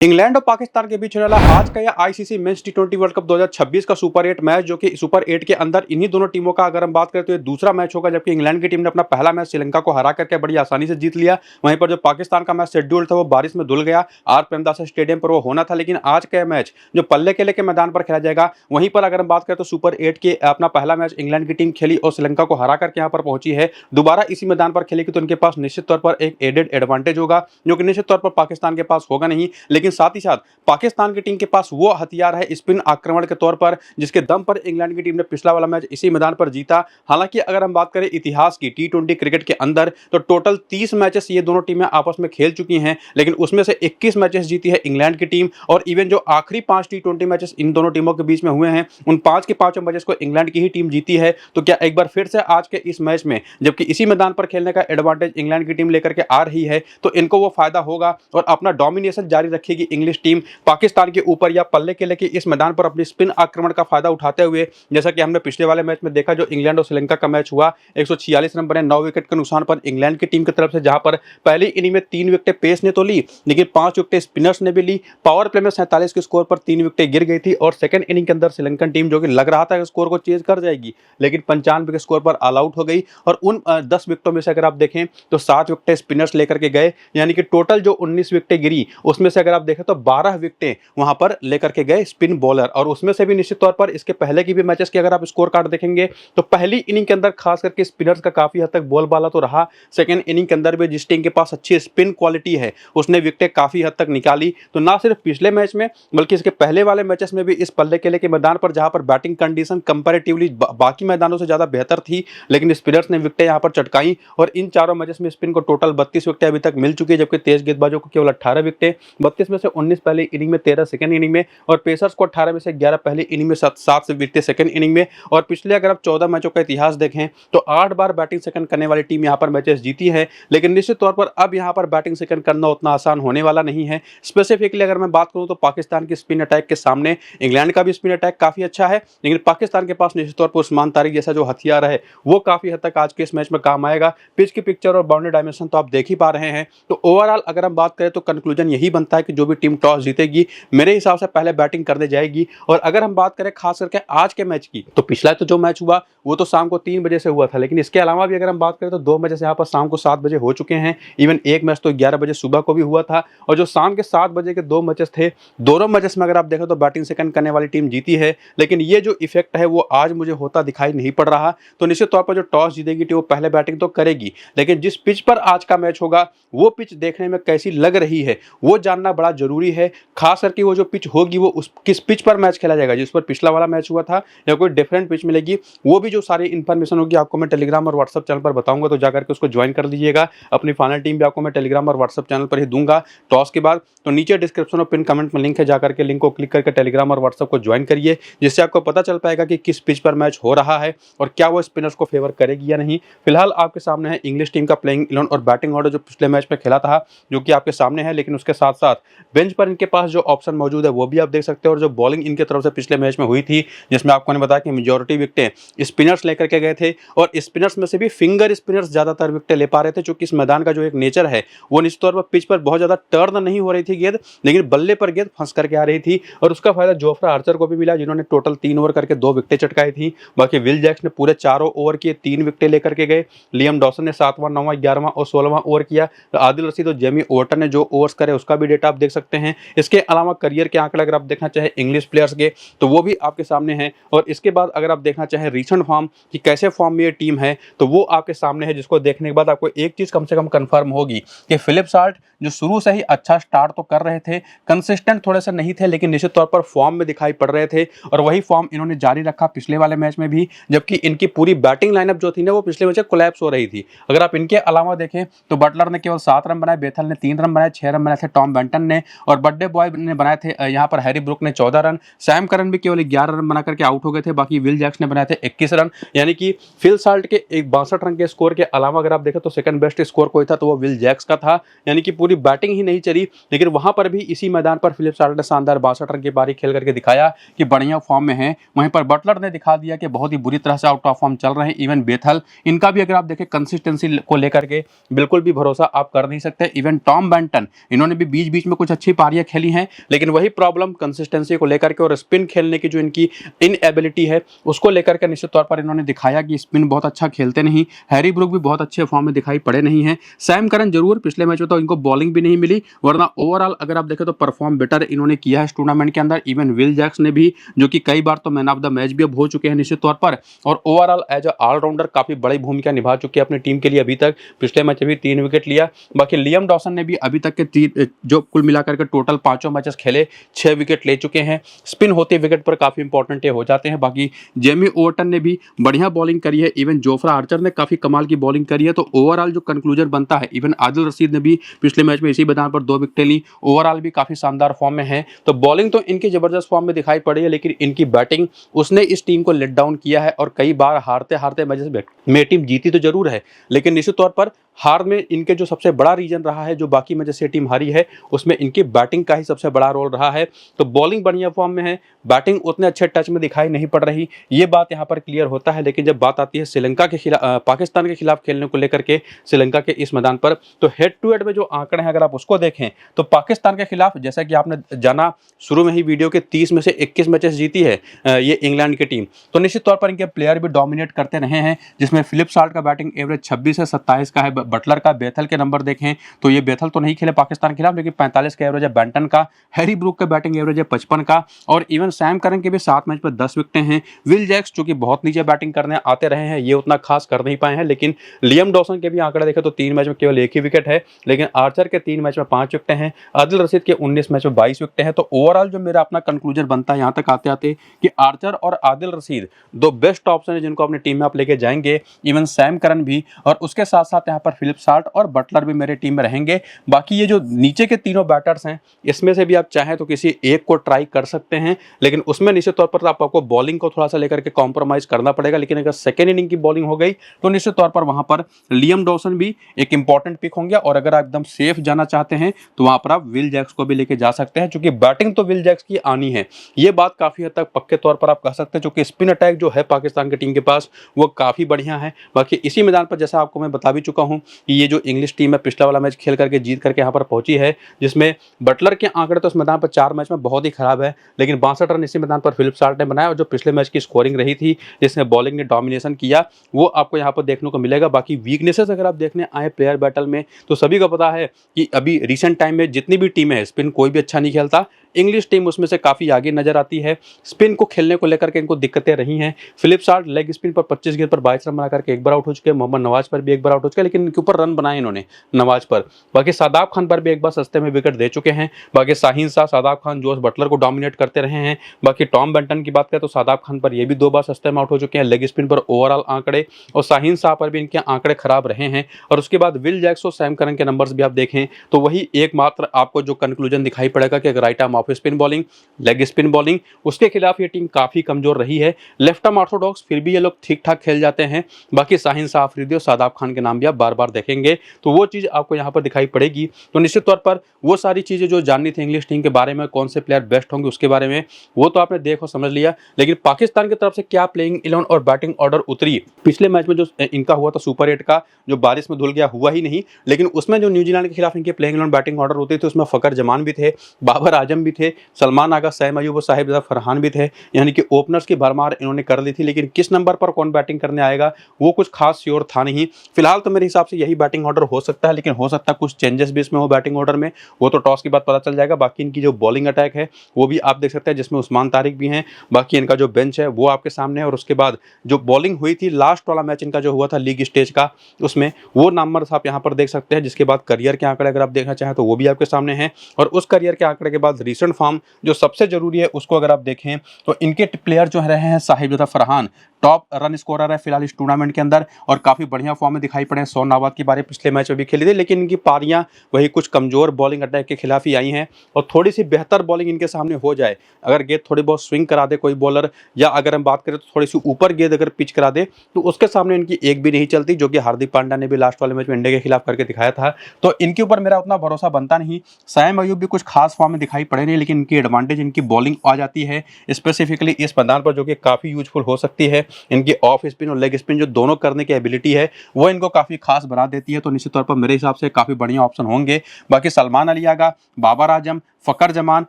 England और पाकिस्तान के बीच होने वाला आज का यह आईसीसी मेंस टी20 वर्ल्ड कप 2026 का सुपर 8 मैच, जो कि सुपर 8 के अंदर इन्हीं दोनों टीमों का अगर हम बात करें तो ये दूसरा मैच होगा। जबकि इंग्लैंड की टीम ने अपना पहला मैच श्रीलंका को हरा करके बड़ी आसानी से जीत लिया। वहीं पर जो पाकिस्तान का मैच शेड्यूल था वो बारिश में धुल गया। आर प्रेमदासा स्टेडियम पर वो होना था, लेकिन आज का मैच जो पल्ले केले के मैदान पर खेला जाएगा, वहीं पर अगर हम बात करें तो सुपर 8 के अपना पहला मैच इंग्लैंड की टीम खेली और श्रीलंका को हरा करके यहाँ पर पहुंची है। दोबारा इसी मैदान पर खेलेगी तो उनके पास निश्चित तौर पर एक एडेड एडवांटेज होगा, जो कि निश्चित तौर पर पाकिस्तान के पास होगा नहीं। लेकिन साथ ही साथ पाकिस्तान की टीम के पास वो हथियार है स्पिन आक्रमण के तौर पर, जिसके दम पर इंग्लैंड की टीम ने पिछला वाला मैच इसी मैदान पर जीता। हालांकि अगर हम बात करें इतिहास की टी20 क्रिकेट के अंदर, तो टोटल 30 मैचेस ये दोनों टीमें आपस में खेल चुकी हैं, लेकिन उसमें से 21 मैचेस जीती है इंग्लैंड की टीम। और इवन जो आखिरी 5 टी20 मैचेस इन दोनों टीमों के बीच में हुए हैं, उन 5 के 5 मैचेस को इंग्लैंड की ही टीम जीती है। तो क्या एक बार फिर से आज के इस मैच में, जबकि इसी मैदान पर खेलने का एडवांटेज इंग्लैंड की टीम लेकर के आ रही है, तो इनको वो फायदा होगा और अपना डोमिनेशन जारी रखेगी इंग्लिश टीम पाकिस्तान के ऊपर या पल्ले केले के इस मैदान पर अपनी स्पिन आक्रमण का फायदा उठाते हुए। जैसा कि हमने पिछले वाले मैच में देखा, जो इंग्लैंड और श्रीलंका का मैच हुआ, 146 रन बने 9 विकेट के नुकसान पर इंग्लैंड की टीम की तरफ से, जहां पर पहली इनिंग में 3 विकेटें पेस ने तो ली, लेकिन 5 विकेटें स्पिनर्स ने भी ली। पावर प्ले में 47 के स्कोर पर 3 विकेटें गिर गई थी और सेकंड इनिंग के अंदर श्रीलंकन टीम, जो कि लग रहा था स्कोर को चेज कर जाएगी, लेकिन 95 के स्कोर पर ऑल आउट हो गई। और उन 10 विकेटों में से अगर आप देखें तो 7 विकेटें स्पिनर्स लेकर के गए, यानी कि टोटल जो 19 विकेटें गिरी, उसमें से अगर आप देखें तो 12 विकेटें वहां पर लेकर के गए स्पिन बॉलर। और उसमें से भी निश्चित तौर पर इसके पहले की भी मैचेस की अगर आप स्कोर कार्ड देखेंगे तो पहली इनिंग के अंदर खास करके स्पिनर्स का काफी हद तक बोलबाला तो रहा। सेकंड इनिंग के अंदर भी जिस टीम के पास अच्छी स्पिन क्वालिटी है, उसने विकेटें काफी हद तक निकाली। तो ना सिर्फ पिछले मैच में, बल्कि इसके पहले वाले मैचेस में भी इस पल्ले केले के मैदान पर, जहां पर बैटिंग कंडीशन कंपैरेटिवली बाकी मैदानों से ज्यादा बेहतर थी, लेकिन स्पिनर्स ने विकेटें यहां पर चटकाई। और इन चारों मैचेस में स्पिन को टोटल 32 विकेटें अभी तक मिल चुकी है, जबकि तेज गेंदबाजों को केवल 18 विकेटें, 32 में से 19 पहली इनिंग में, 13 सेकंड इनिंग में, और पेसर्स को 18 में से 11 पहली इनिंग में, 7 से विकेटें सेकंड इनिंग में। और पिछले अगर आप 14 मैचों का इतिहास देखें तो 8 बार बैटिंग सेकंड करने वाली टीम यहां पर मैचेस जीती है। लेकिन निश्चित तौर पर अब यहां पर बैटिंग सेकंड करना उतना आसान होने वाला नहीं है। स्पेसिफिकली अगर मैं बात करूं तो पाकिस्तान की स्पिन अटैक के सामने इंग्लैंड का भी स्पिन अटैक काफी अच्छा है, लेकिन पाकिस्तान के पास निश्चित तौर पर उस्मान तारिक जैसा जो हथियार है वो काफी हद तक आज के इस मैच में काम आएगा। पिच की पिक्चर और बाउंड्री डायमेंशन तो आप देख ही पा रहे हैं। तो ओवरऑल अगर हम बात करें तो कंक्लूजन यही बनता है कि जो भी टीम टॉस जीतेगी, मेरे हिसाब से पहले बैटिंग करने जाएगी। और अगर हम बात करें खास करके आज के मैच की, तो पिछला तो जो मैच हुआ वो तो शाम को 3 बजे से हुआ था, लेकिन इसके अलावा भी अगर हम बात करें तो 2 मैचेस यहाँ पर शाम को 7 बजे हो चुके हैं। इवन एक मैच तो 11 बजे सुबह को भी हुआ था। और जो शाम के 7 बजे के 2 मैचेस थे, दोनों मैचेस में अगर आप देखें तो बैटिंग सेकंड करने वाली टीम जीती है। लेकिन ये जो इफेक्ट है वो आज मुझे होता दिखाई नहीं पड़ रहा। तो निश्चित तौर पर जो टॉस जीतेगी टीम वो पहले बैटिंग तो करेगी, लेकिन जिस पिच पर आज का मैच होगा वो पिच देखने में कैसी लग रही है वो जानना बड़ा जरूरी है। खास करके वो जो पिच होगी वो उस किस पिच पर मैच खेला जाएगा, जिस पर पिछला वाला मैच हुआ था, या कोई डिफरेंट पिच मिलेगी, वो भी जो सारी इन्फॉर्मेशन होगी आपको मैं टेलीग्राम और व्हाट्सएप चैनल पर बताऊंगा। तो जाकर के उसको ज्वाइन कर लीजिएगा। अपनी फाइनल टीम भी आपको मैं टेलीग्राम और व्हाट्सएप चैनल पर ही दूंगा टॉस के बाद। तो नीचे डिस्क्रिप्शन और पिन कमेंट में लिंक है, जाकर के लिंक को क्लिक करके टेलीग्राम और व्हाट्सएप को ज्वाइन करिए, जिससे आपको पता चल पाएगा कि किस पिच पर मैच हो रहा है और क्या वो स्पिनर्स को फेवर करेगी या नहीं। फिलहाल आपके सामने है इंग्लिश टीम का प्लेइंग 11 और बैटिंग ऑर्डर जो पिछले मैच में खेला था, जो कि आपके सामने है। लेकिन उसके साथ साथ बेंच पर इनके पास जो ऑप्शन मौजूद है वो भी आप देख सकते हो। और जो बॉलिंग इनके तरफ से पिछले मैच में हुई थी, जिसमें आपको ने बताया कि मेजॉरिटी विकेटें स्पिनर्स लेकर के गए थे, और स्पिनर्स में से भी फिंगर स्पिनर्स ज्यादातर विकेटें ले पा रहे थे, क्योंकि इस मैदान का जो एक नेचर है वो निश्चित तौर पर पिच पर बहुत ज्यादा टर्न नहीं हो रही थी गेंद, लेकिन बल्ले पर गेंद फंस करके आ रही थी। और उसका फायदा जोफ्रा आर्चर को भी मिला, जिन्होंने टोटल 3 ओवर करके 2 विकेटें चटकाई थी। बाकी विल जैक्स ने पूरे चारों ओवर किए, 3 विकेटें लेकर के गए। लियम डॉसन ने 7वां, 9वां, 11वां और 16वां ओवर किया। आदिल रशीद और जेमी ओवर्टन ने जो ओवर्स करे उसका भी डेटा आप देख सकते हैं। इसके अलावा करियर के आंकड़े अगर आप देखना चाहे इंग्लिश प्लेयर्स के, तो वो भी आपके सामने हैं। और इसके बाद अगर आप देखना चाहें रीसेंट फॉर्म कि कैसे फॉर्म में ये टीम है, तो वो आपके सामने है, जिसको देखने के बाद आपको एक चीज कम से कम कंफर्म होगी कि फिलिप साल्ट जो शुरू से ही अच्छा स्टार्ट तो कर रहे थे, कंसिस्टेंट थोड़े से नहीं थे, लेकिन निश्चित तौर पर फॉर्म में दिखाई पड़ रहे थे। और वही फॉर्म इन्होंने जारी रखा पिछले वाले मैच में भी, जबकि इनकी पूरी बैटिंग लाइनअप जो थी ना वो पिछले मैच में कोलैप्स हो रही थी। अगर आप इनके अलावा देखें तो बटलर ने केवल 7 रन बनाए, बेथल ने 3 रन बनाए, 6 रन बनाए थे टॉम बेंटन ने, और बर्थडे बॉय ने बनाए थे यहाँ पर हैरी ब्रुक ने 14 रन, सैम करन भी केवल 11 रन बना करके आउट हो गए थे। बाकी विल जैक्स ने बनाए थे 21 रन। यानी कि फिल साल्ट के एक 62 रन के स्कोर के अलावा अगर आप देखें तो सेकंड बेस्ट स्कोर कोई था तो वो विल जैक्स का था। यानी कि पूरी बैटिंग ही नहीं चली, लेकिन वहां पर भी इसी मैदान पर फिलिप साल्ट ने शानदार 62 रन की पारी खेल करके दिखाया कि बढ़िया फॉर्म में है। वहीं पर बटलर ने दिखा दिया कि बहुत ही बुरी तरह से आउट ऑफ फॉर्म चल रहे हैं। इवन बेथल, इनका भी अगर आप देखें कंसिस्टेंसी को लेकर के बिल्कुल भी भरोसा आप कर नहीं सकते। इवन टॉम बेंटन, इन्होंने भी बीच बीच में कुछ कुछ अच्छी पारियां खेली हैं, लेकिन वही प्रॉब्लम कंसिस्टेंसी को लेकर के और स्पिन खेलने की जो इनकी इनएबिलिटी है उसको लेकर के निश्चित तौर पर इन्होंने दिखाया कि स्पिन बहुत अच्छा खेलते नहीं। हैरी ब्रूक भी बहुत अच्छे फॉर्म में दिखाई पड़े नहीं हैं। सैम करन जरूर पिछले मैच में तो इनको बॉलिंग भी नहीं मिली, वरना ओवरऑल अगर आप देखें तो परफॉर्म बेटर इन्होंने किया है इस टूर्नामेंट के अंदर। इवन विल जैक्स ने भी, जो कि कई बार तो मैन ऑफ द मैच भी अब हो चुके हैं निश्चित तौर पर, और ओवरऑल एज अ ऑलराउंडर काफी बड़ी भूमिका निभा चुके हैं अपनी टीम के लिए अभी तक। पिछले मैच में भी 3 विकेट लिया। बाकी लियम डॉसन ने भी अभी तक के जो कुल मिलाकर के टोटल 5 मैचेस खेले 6 विकेट ले चुके हैं। स्पिन होते विकेट पर काफी इंपॉर्टेंट हो जाते हैं। बाकी जेमी ओवर्टन ने भी बढ़िया बॉलिंग करी है। इवन जोफ्रा आर्चर ने काफी कमाल की बॉलिंग करी है। तो ओवरऑल जो कंक्लूजन बनता है, इवन आदिल रशीद ने भी पिछले मैच में इसी मैदान पर 2 विकेटें ली। ओवरऑल भी काफी शानदार फॉर्म में है। तो बॉलिंग तो इनकी जबरदस्त फॉर्म में दिखाई पड़ी है, लेकिन इनकी बैटिंग उसने इस टीम को लेट डाउन किया है और कई बार हारते हारते मैचेस में टीम जीती तो जरूर है, लेकिन निश्चित तौर पर हार में इनके जो सबसे बड़ा रीजन रहा है, जो बाकी मैचेस से टीम हारी है, उसमें इनकी बैटिंग का ही सबसे बड़ा रोल रहा है। तो बॉलिंग बढ़िया फॉर्म में है, बैटिंग उतने अच्छे टच में दिखाई नहीं पड़ रही, ये बात यहाँ पर क्लियर होता है। लेकिन जब बात आती है श्रीलंका के खिलाफ, पाकिस्तान के खिलाफ खेलने को लेकर के श्रीलंका के इस मैदान पर, तो हेड टू हेड में जो आंकड़े हैं अगर आप उसको देखें तो पाकिस्तान के खिलाफ, जैसा कि आपने जाना शुरू में ही वीडियो के, 30 में से 21 मैचेस जीती है ये इंग्लैंड की टीम। तो निश्चित तौर पर इनके प्लेयर भी डोमिनेट करते रहे हैं, जिसमें फिलिप साल्ट का बैटिंग एवरेज 26 से 27 का है। बटलर का, बेथल के नंबर देखें तो ये बेथल तो नहीं खेले पाकिस्तान के खिलाफ, लेकिन 45 का एवरेज है बेंटन का। हैरी ब्रूक का बैटिंग एवरेज है 55 का। और इवन सैम करन के भी 7 मैच पर 10 विकेटें हैं। विल जैक्स जो कि बहुत नीचे बैटिंग करने आते रहे हैं, ये उतना खास कर नहीं पाए हैं। लेकिन लियम डॉसन के भी आंकड़े देखें तो 3 मैच में केवल 1 ही विकेट है, लेकिन आर्चर के 3 मैच में 5 विकेटें हैं। आदिल रशीद के 19 मैच में 22 विकेटें हैं। तो ओवरऑल जो मेरा अपना कंक्लूजन बनता है यहाँ तक आते आते कि आर्चर और आदिल रशीद 2 बेस्ट ऑप्शन है जिनको अपनी टीम में आप लेके जाएंगे। इवन सैम करन भी, और उसके साथ साथ यहाँ पर फिलिप साल्ट और बटलर भी मेरे टीम में रहेंगे। बाकी ये जो नीचे के तीनों बैटर्स हैं, इसमें से भी आप चाहें तो किसी एक को ट्राई कर सकते हैं, लेकिन उसमें निश्चित तौर पर आपको बॉलिंग को थोड़ा सा लेकर के कॉम्प्रोमाइज करना पड़ेगा। लेकिन अगर सेकेंड इनिंग की बॉलिंग हो गई तो निश्चित तौर पर वहां पर लियम डॉसन भी एक इंपॉर्टेंट पिक होंगे। और अगर आप एकदम सेफ जाना चाहते हैं तो वहां पर आप विल जैक्स को भी लेके जा सकते हैं, क्योंकि बैटिंग तो विल जैक्स की आनी है, ये बात काफी हद तक पक्के तौर पर आप कह सकते हैं। क्योंकि स्पिन अटैक जो है पाकिस्तान की टीम के पास वो काफी बढ़िया है। बाकी इसी मैदान पर जैसा आपको मैं बता भी चुका हूं कि ये जो इंग्लिश टीम है पिछला वाला मैच खेल करके जीत करके यहाँ पर पहुंची है, जिसमें बटलर के आंकड़े तो इस मैदान पर 4 मैच में बहुत ही खराब है, लेकिन 62 रन इसी मैदान पर फिलिप साल्ट ने बनाया। और जो पिछले मैच की स्कोरिंग रही थी जिसमें बॉलिंग ने डोमिनेशन किया, वो आपको यहाँ पर देखने को मिलेगा। बाकी वीकनेसेस अगर आप देखने आए प्लेयर बैटल में तो सभी को पता है कि अभी रिसेंट टाइम में जितनी भी टीमें हैं, स्पिन कोई भी अच्छा नहीं खेलता, इंग्लिश टीम उसमें से काफी आगे नजर आती है। स्पिन को खेलने को लेकर के इनको दिक्कतें रही हैं। फिलिप साल्ट लेग स्पिन पर 25 गेंद पर 22 रन बना करके एक बार आउट हो चुके हैं। मोहम्मद नवाज पर भी एक बार आउट हो चुके हैं, लेकिन इनके ऊपर रन बनाए इन्होंने नवाज पर। बाकी शादाब खान पर भी एक बार सस्ते में विकेट दे चुके हैं। बाकी शाहीन शाह, शादाब खान, जोश बटलर को डोमिनेट करते रहे हैं। बाकी टॉम बेंटन की बात करें तो शादाब खान पर ये भी 2 बार सस्ते में आउट हो चुके हैं लेग स्पिन पर ओवरऑल आंकड़े, और शाहीन शाह पर भी इनके आंकड़े खराब रहे हैं। और उसके बाद विल जैक्स और सैम करन के नंबर्स भी आप देखें तो वही एकमात्र आपको जो कंक्लूजन दिखाई पड़ेगा कि right arm off spin bowling, leg spin bowling, उसके खिलाफ ये टीम काफी कमजोर रही है। लेफ्ट आर्म ऑर्थोडॉक्स फिर भी ये लोग ठीक ठाक खेल जाते हैं। बाकी शाहीन शाह अफरीदी और शादाब खान के नाम भी आप बार बार देखेंगे, तो वो चीज आपको यहाँ पर दिखाई पड़ेगी। तो निश्चित तौर पर वो सारी चीजें जो जाननी थी इंग्लिश टीम के बारे में, कौन से प्लेयर बेस्ट होंगे उसके बारे में, वो तो आपने देखो समझ लिया। लेकिन पाकिस्तान की तरफ से क्या प्लेइंग 11 और बैटिंग ऑर्डर उतरी पिछले मैच में, जो इनका हुआ था सुपर 8 का, जो बारिश में धुल गया, हुआ ही नहीं। लेकिन उसमें जो न्यूजीलैंड के खिलाफ इनके प्लेइंग 11 बैटिंग ऑर्डर होती थी, उसमें फकर जमान भी थे, बाबर आजम भी थे, सलमान आगा, सैम अयूब और साहिब फरहान भी थे। यानी कि ओपनर्स की भरमार इन्होंने कर ली थी। लेकिन किस नंबर पर कौन बैटिंग करने आएगा वो कुछ खास श्योर था नहीं। फिलहाल तो मेरे हिसाब से यही बैटिंग ऑर्डर हो सकता है, लेकिन हो सकता है कुछ चेंजेस भी इसमें हो बैटिंग ऑर्डर में, वो तो टॉस के बाद पता चल जाएगा। बाकी इनकी जो बॉलिंग अटैक है वो भी आप देख सकते हैं, जिसमें उस्मान तारिक भी हैं। बाकी इनका जो बेंच है वो आपके सामने है। और उसके बाद जो बॉलिंग हुई थी लास्ट वाला मैच इनका जो हुआ था लीग स्टेज का, उसमें वो नंबर्स आप यहाँ पर देख सकते हैं। जिसके बाद करियर के आंकड़े अगर आप देखना चाहें तो वो भी आपके सामने हैं। और उस करियर के आंकड़े के बाद रिसेंट फॉर्म जो सबसे जरूरी है उसको अगर आप देखें तो इनके प्लेयर जो रहे हैं, Sahib Farhan top run scorer है फिलहाल इस टूर्नामेंट के अंदर, और काफी बढ़िया फॉर्म में दिखाई पड़े हैं। सोन नाबाद की बारी पिछले मैच में भी खेली थी, लेकिन इनकी पारियां वही कुछ कमजोर बॉलिंग अटैक के खिलाफ ही आई हैं। और थोड़ी सी बेहतर बॉलिंग इनके सामने हो जाए, अगर गेंद थोड़ी बहुत स्विंग करा दे कोई बॉलर, या अगर हम बात करें तो थोड़ी सी ऊपर गेंद अगर पिच करा दे, तो उसके सामने इनकी एक भी नहीं चलती, जो कि हार्दिक पांड्या ने भी लास्ट वाले मैच में इंडिया के खिलाफ करके दिखाया था। तो इनके ऊपर मेरा उतना भरोसा बनता नहीं। सैम अयूब भी कुछ खास फॉर्म में दिखाई पड़े नहीं, लेकिन इनकी एडवांटेज इनकी बॉलिंग आ जाती है स्पेसिफिकली इस मैदान पर, जो कि काफी यूजफुल हो सकती है। इनकी ऑफ स्पिन और लेग स्पिन जो दोनों करने की एबिलिटी है वो इनको काफ़ी खास बना देती है। तो निश्चित तौर पर मेरे हिसाब से काफ़ी बढ़िया ऑप्शन होंगे। बाकी सलमान अली आगा, बाबर आजम, फ़खर जमान,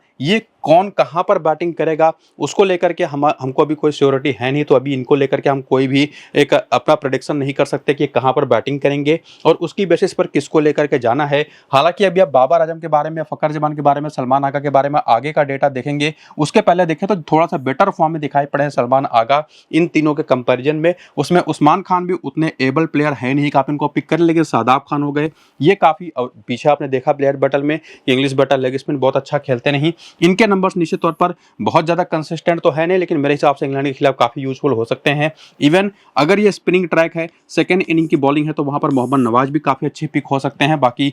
ये कौन कहाँ पर बैटिंग करेगा उसको लेकर के हमको अभी कोई श्योरिटी है नहीं, तो अभी इनको लेकर के हम कोई भी एक अपना प्रेडिक्शन नहीं कर सकते कि कहाँ पर बैटिंग करेंगे और उसकी बेसिस पर किसको लेकर के जाना है। हालांकि अभी आप बाबर आजम के बारे में, फ़खर जमान के बारे में, सलमान आगा के बारे में आगे का डेटा देखेंगे। उसके पहले देखें तो थोड़ा सा बेटर फॉर्म में दिखाई पड़े हैं सलमान आगा इन तीनों के कंपेरिजन में। उसमें उस्मान खान भी उतने एबल प्लेयर है नहीं कि आप इनको पिक करें, लेकिन शादाब खान हो गए, ये काफ़ी पीछे आपने देखा प्लेयर बैटल में, इंग्लिश बैटल लेग स्पिन बहुत अच्छा खेलते नहीं। इनके नंबर्स निश्चित तौर पर बहुत ज़्यादा कंसिस्टेंट तो है नहीं, लेकिन मेरे हिसाब से इंग्लैंड के खिलाफ काफ़ी यूजफुल हो सकते हैं। इवन अगर ये स्पिनिंग ट्रैक है, सेकेंड इनिंग की बॉलिंग है, तो वहाँ पर मोहम्मद नवाज भी काफ़ी अच्छे पिक हो सकते हैं। बाकी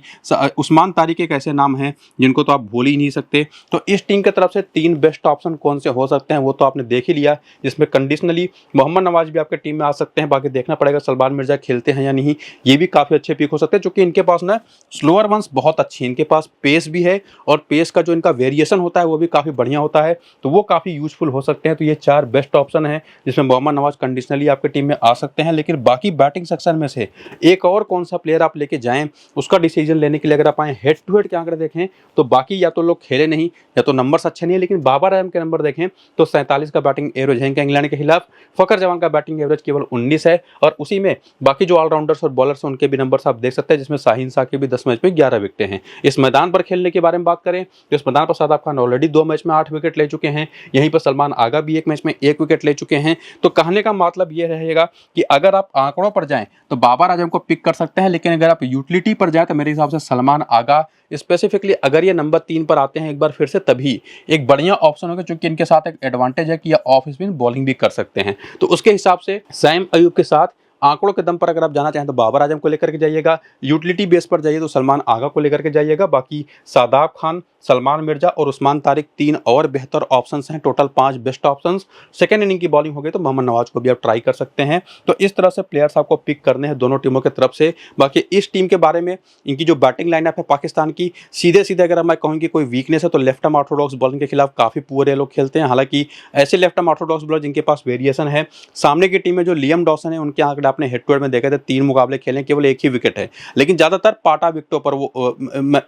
उस्मान तारिक एक ऐसे नाम हैं जिनको तो आप भूल ही नहीं सकते। तो इस टीम की तरफ से 3 बेस्ट ऑप्शन कौन से हो सकते हैं वो तो आपने देख ही लिया, जिसमें कंडीशनली मोहम्मद नवाज भी आपके टीम में आ सकते हैं। बाकी देखना पड़ेगा सलमान मिर्जा खेलते हैं या नहीं, ये भी काफ़ी अच्छे पिक हो सकते हैं, क्योंकि इनके पास ना स्लोअर वंस बहुत अच्छी है, इनके पास पेस भी है और पेस का जो इनका वेरिएशन होता है वो भी काफ़ी बढ़िया होता है, तो वो काफ़ी यूजफुल हो सकते हैं। तो ये 4 बेस्ट ऑप्शन है जिसमें मोहम्मद नवाज कंडीशनली आपके टीम में आ सकते हैं। लेकिन बाकी बैटिंग सेक्शन में से एक और कौन सा प्लेयर आप लेके जाएं उसका डिसीजन लेने के लिए अगर आप आए हेड टू हेड के आंकड़े देखें तो बाकी या तो लोग खेले नहीं या तो नंबर्स अच्छे नहीं है, लेकिन बाबर आजम के नंबर देखें तो 47 का बैटिंग एवरेज है इनका इंग्लैंड के खिलाफ। फ़खर जमान का बैटिंग एवरेज केवल 19 है और उसी में बाकी जो ऑलराउंडर्स और बॉलर्स हैं उनके भी नंबर्स आप देख सकते हैं, जिसमें शाहीन शाह के भी 10 मैच में 11 विकेटें हैं। इस मैदान पर खेलने के बारे में बात करें तो इस मैदान पर शादाब खान ऑलरेडी 2 मैच में 8 विकेट ले चुके हैं, यहीं पर सलमान आगा भी 1 मैच में 1 विकेट ले चुके हैं। तो कहने का मतलब ये रहेगा कि अगर आप आंकड़ों पर जाएं तो बाबर आजम को पिक कर सकते हैं, लेकिन अगर आप यूटिलिटी पर जाएं तो मेरे हिसाब से सलमान आगा स्पेसिफिकली अगर ये नंबर 3 पर आते हैं एक बार फिर से तभी एक बढ़िया ऑप्शन होगा, क्योंकि इनके साथ एक एडवांटेज है कि ये ऑफ स्पिन बॉलिंग भी कर सकते हैं। तो उसके हिसाब से सैम अयूब के साथ आंकड़ों के दम पर अगर आप जाना चाहें तो बाबर आजम को लेकर के जाइएगा, यूटिलिटी बेस पर जाइए तो सलमान आगा को लेकर के जाइएगा। बाकी शादाब खान, सलमान मिर्जा और उस्मान तारिक 3 और बेहतर ऑप्शंस हैं, total 5 best options. Second inning की बॉलिंग हो गई तो मोहम्मद नवाज को भी आप ट्राई कर सकते हैं। तो इस तरह से प्लेयर्स आपको पिक करने हैं दोनों टीमों की तरफ से। बाकी इस टीम के बारे में इनकी जो बैटिंग लाइनअप है पाकिस्तान की, सीधे सीधे अगर मैं कहूँ कि कोई वीकनेस है तो लेफ्ट आर्म ऑर्थोडॉक्स बॉलिंग के खिलाफ काफ़ी पुअर ये लोग खेलते हैं। हालांकि ऐसे लेफ्ट आर्म ऑर्थोडॉक्स बॉलर जिनके पास वेरिएशन है, सामने की टीम में जो लियम डॉसन है उनके आंकड़े आपने हेड टू हेड में देखा थे, 3 मुकाबले खेले, केवल 1 ही विकेट है, लेकिन ज़्यादातर पाटा विकेटों पर वो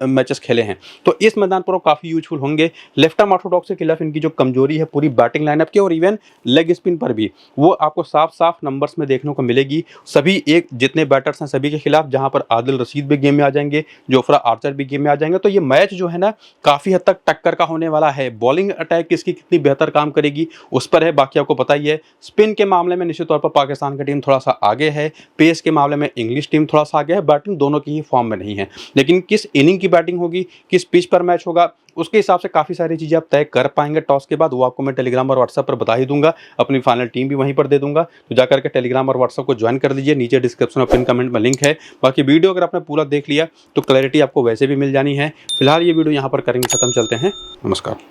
मैचेस खेले हैं। तो इस मैदान पर वो काफ़ी यूजफुल होंगे। लेफ्ट आर्म ऑर्थोडॉक्स के खिलाफ इनकी जो कमजोरी है पूरी बैटिंग लाइनअप की और इवन लेग स्पिन पर भी वो आपको साफ साफ नंबर्स में देखने को मिलेगी। सभी एक जितने बैटर्स हैं सभी के खिलाफ, जहां पर आदिल रशीद भी गेम में आ जाएंगे, जोफ्रा आर्चर भी गेम में आ जाएंगे। तो ये मैच जो है ना काफ़ी हद तक टक्कर का होने वाला है। बॉलिंग अटैक किसकी कितनी बेहतर काम करेगी उस पर है, बाकी आपको पता ही है। स्पिन के मामले में निश्चित तौर पर पाकिस्तान की टीम थोड़ा सा आगे है, पेस के मामले में इंग्लिश टीम थोड़ा सा आगे है, बैटिंग दोनों की ही फॉर्म में नहीं है। लेकिन किस इनिंग की बैटिंग होगी, किस पिच पर मैच होगा, उसके हिसाब से काफ़ी सारी चीज़ें आप तय कर पाएंगे टॉस के बाद। वो आपको मैं टेलीग्राम और व्हाट्सएप पर बता ही दूंगा, अपनी फाइनल टीम भी वहीं पर दे दूंगा। तो जाकर के टेलीग्राम और व्हाट्सएप को ज्वाइन कर लीजिए, नीचे डिस्क्रिप्शन और पिन कमेंट में लिंक है। बाकी वीडियो अगर आपने पूरा देख लिया तो क्लैरिटी आपको वैसे भी मिल जानी है। फिलहाल ये वीडियो यहाँ पर करेंगे ख़त्म, चलते हैं, नमस्कार।